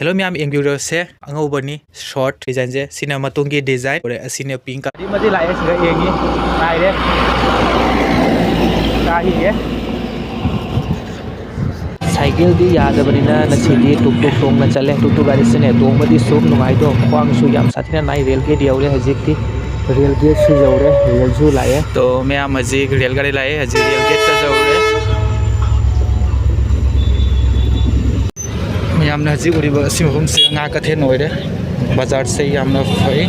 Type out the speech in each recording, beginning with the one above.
Hello ma'am, yung se angobani short design je sina matungi design ore asine pink di madi lai siga yengi lai de kahi ye cycle di yadabani na sidi tuk tuk tong na chale tuk tuk gari sene tong madi som nungai do kwang su yam sathina nai rail gate yaure hajik ti rail gate su jaure rail su lai to ma'am hajik rail gari lai hajik rail gate ta jaure यामना जी उरिबा सिमहुम से nga ka the noire bazar se yamna fai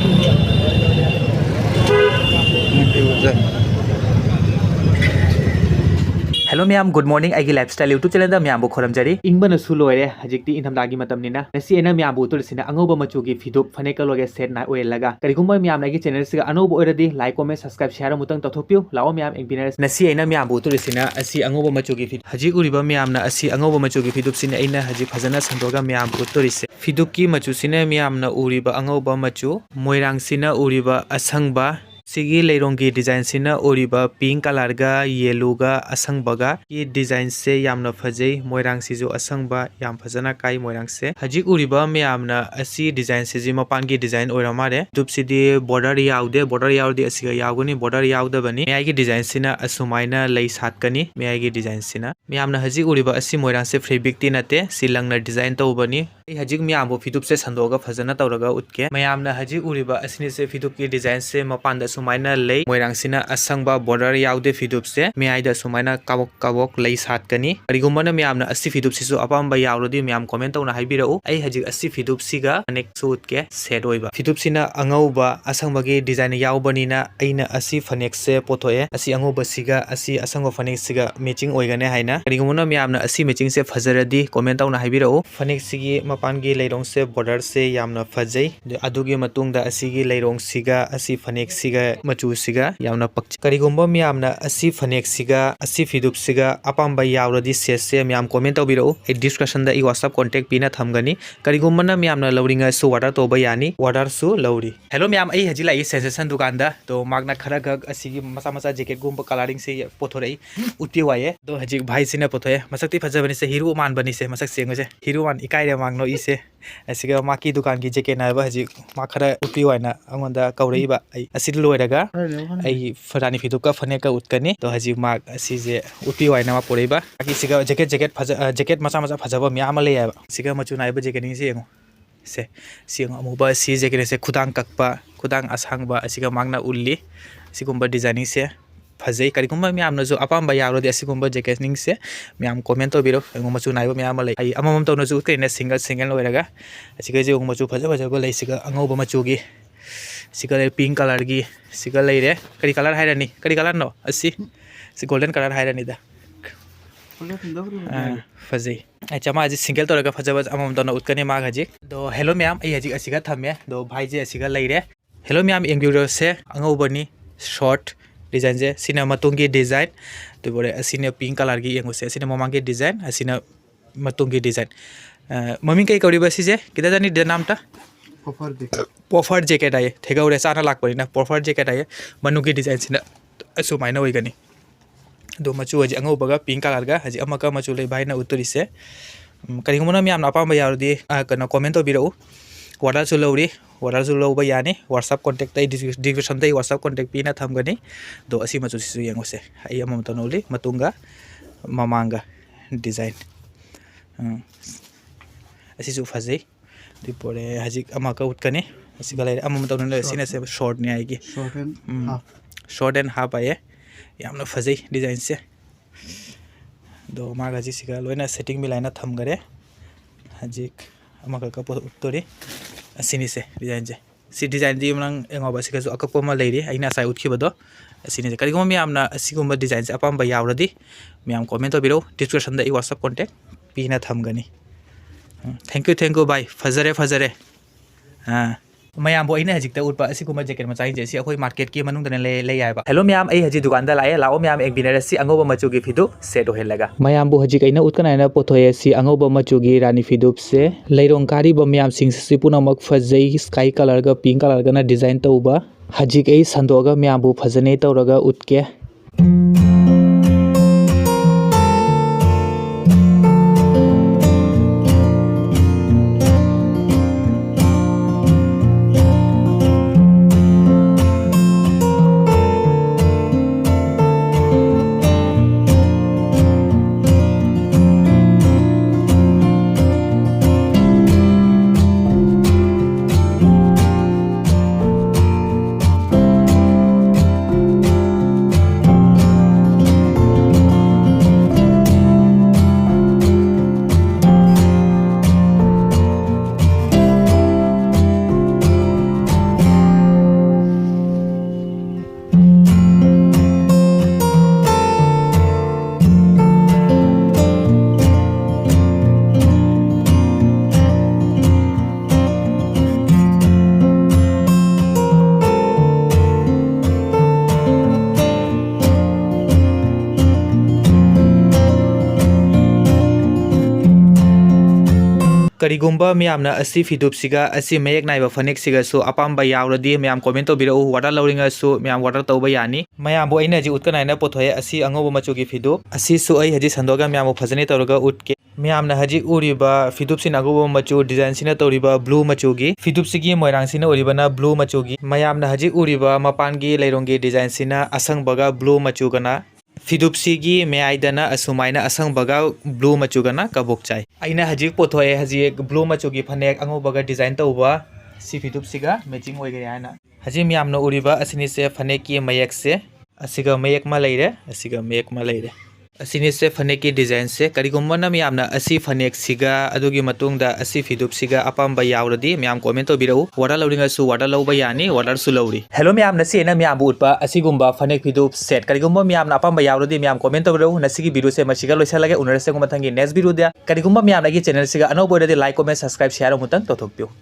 Hello ma'am, good morning. I lifestyle YouTube channel da ma'am bu khoram jari. Ingbana su loire hajikti inham dagi matam nina. Nasi ena ma'am bu tur sina angoba machu gi fidup phaneka loge set na oil laga. Karigumba ma'am nagi channel siga anoba oiradi like comment subscribe share mutang tathopiu. Lao ma'am engineer nasi ena ma'am bu tur sina asi angoba machu gi fidup. Hajik uriba ma'am na asi angoba machu gi fidup sina ena hajik phajana sandoga ma'am bu tur ise. Fidup ki machu sina ma'am na uriba angoba machu moirang sina uriba asangba Sigi leirongi design sina oriba pink color ga yellow ga asang baga ki design se yamna phajai moirang si jo asang ba yam phajana kai moirang se hajik uriba me amna asi design se ji mapan ki design oiramare dup sidi border yaude asiga yaugani border yauda bani me ai ki design sina asumaina lei sat kani me ai ki design sina me amna hajik uriba asi moirang se fabric ti nate silangna design to bani hajik me ambo fidup se sandoga phajana tawraga utke me amna hajik uriba asini se fidup ki design se mapan da sumaina lei moirang sina asangba border yaude fidup se me aida sumaina kabok lei sat kani arigumana me amna asi fidup sisu apamba yaurodi me am comment tawna haibirau ai hajik asi fidup siga next suit ke set oiba fidup sina angauba asangba gi design yaubani na aina asi phanek se pothoe asi angauba siga asi asangba phanek siga matching oigane haina arigumana me amna asi matching se fajaradi comment tawna haibirau phanek sigi mapan gi leirong se border se yamna phajai adugi matungda asigi leirong siga asi phanek siga machu siga yamna pakchi karigumba miyamna asi phanek siga asi fidup siga apamba yauradi se miyam comment tawbirau e description da e whatsapp contact pina thamgani karigumba na miyamna lawringa su order toba yani order su lawri hello miyam ai hajila e sensation dukan da to magna khara gag asigi masa jacket gumba coloring se pothorai utti waye do hajik bhai sina pothoe masakti phajabani se hero man bani se masak sengo se hero man ikai re magno ise asiga maki dukan gi jacket na ba hajik ma khara utti waina angonda kaurai ba ai asid loiraga ai farani fidup ka phane ka utkani to haji ma asije upi waina ma poreba aki siga jacket macha phajaba mi amale ya siga machu naiba jacket ni se ngo se siang amuba si jacket se khudang kakpa khudang asangba asiga magna ulli sigumba designing se phajai karigumba mi amna jo apamba yarodi asigumba jacket ning se mi am comment to biro ngo machu naiba mi amale ai amamam to no ju kene single loiraga asiga je ngo machu phajaba lai siga angoba machu gi siga pink color gi siga leire kari color hairani kari color no asi si golden color hairani da fazai chama aji single to raga fajaba amam dona utkani mag haji do hello ma'am ai haji asiga thame do bhai je asiga leire hello ma'am enguro se angobani short design je sina matungi design to bore asina pink color gi yengo se asina mamangi design asina matungi design mami kai kauri basi je kita jani de namta Poffer jacket aye thega ure sana lak parina poffer jacket aye manuki design sina asu maina oigani do machu aji angobaga pink color ga haji amaka machu lei baina uturise karingumana mi amna apamba yarodi kana comment obirau order su lawba yani whatsapp contact tai description tai whatsapp contact pina thamgani do asi machu sisu yengose ai amam tonoli matunga mamanga design asi su fazai Dipore hajik amaka utkani asigala amam tawna sina se short ni aigi short and half aye yamna fazai design se do maga ji siga loina setting milaina thamgare hajik amaka ka uttori asini se design je si design di mang engoba siga jo akakpo ma leiri aina sai utkhibodo asini je karigoma mi amna asigumba design se apamba yauradi mi am comment obiro description da e whatsapp contact pina thamgani Thank you bye fazare mayam bo ina hajik ta utpa asiguma jacket ma chai je si akhoi market ki manung dane le yaiba hello ma'am ai haji dukan da lae lao ma'am ek binara si angoba machu gi fidu set ho helaga mayam bo haji kaina utkana na pothoye si angoba machu gi rani fidup se leirong kari bo ma'am sing si puna mak fazai sky color ga pink color ga na design tauba haji kai sandoga ma'am bo fazane tawraga utke करिगुम्बा म्यामना असि फिदुपसिगा असि मयेक नाइबा फनेकसिगासु अपाम्बा यावरदि म्याम comment तौबिरउ वाटर लौरिंगासु म्याम वाटर तौबा यानी मयामबो अइना हजि उतकनाइना पोथोए असि अंगोबा मचुगी फिदुप असिसु अइ हजि संदोगा म्यामबो फजने तौरगा उतके म्यामना हजि उरिबा फिदुपसिना अंगोबा मचु डिजाइन सिना तौरिबा ब्लू मचुगी फिदुपसिगी मोइरांगसिना उरिबाना ब्लू मचुगी मयामना हजि उरिबा मपानगी लैरोंगी डिजाइन सिना असंगबगा ब्लू मचुगना फिदुपसिगी मेआइदना असुमाइना असंगबगा ब्लू मचुगना कबुक चाइ अइना हजि पोथोए हजि ब्लू मचुगी फनेक अंगोबगा डिजाइन तौबा सि फिदुपसिगा मैचिंग ओइगे याना हजि म्यामना उरिबा असिनिसे फनेकी मयेकसे असिगा मयेक मा लैरे असिगा मयेक मा लैरे असिनिसे फनेकी डिजाइन से करिगुम्बना म्यामना असि फनेक सिगा अदुगी मतुंगदा असि फिदुपसिगा अपाम्बा यावरदि म्याम कमेंट तौबिरउ वाटर लौरिंगासु वाटर लौबा यानी वाटर सु लौरी हेलो म्याम नसि एना म्यामबु उतपा असिगुम्बा फनेक फिदुप सेट करिगुम्बा म्यामना अपाम्बा यावरदि म्याम कमेंट तौबिरउ नसिगी वीडियो से मसिगा लोइसलागे उनरसे मथंगी नेक्स्ट वीडियो दे करिगुम्बा म्यामनागी चैनल सिगा अनौबोइरदि लाइक कमेंट सब्सक्राइब शेयर मुतंग तौथोकपिउ।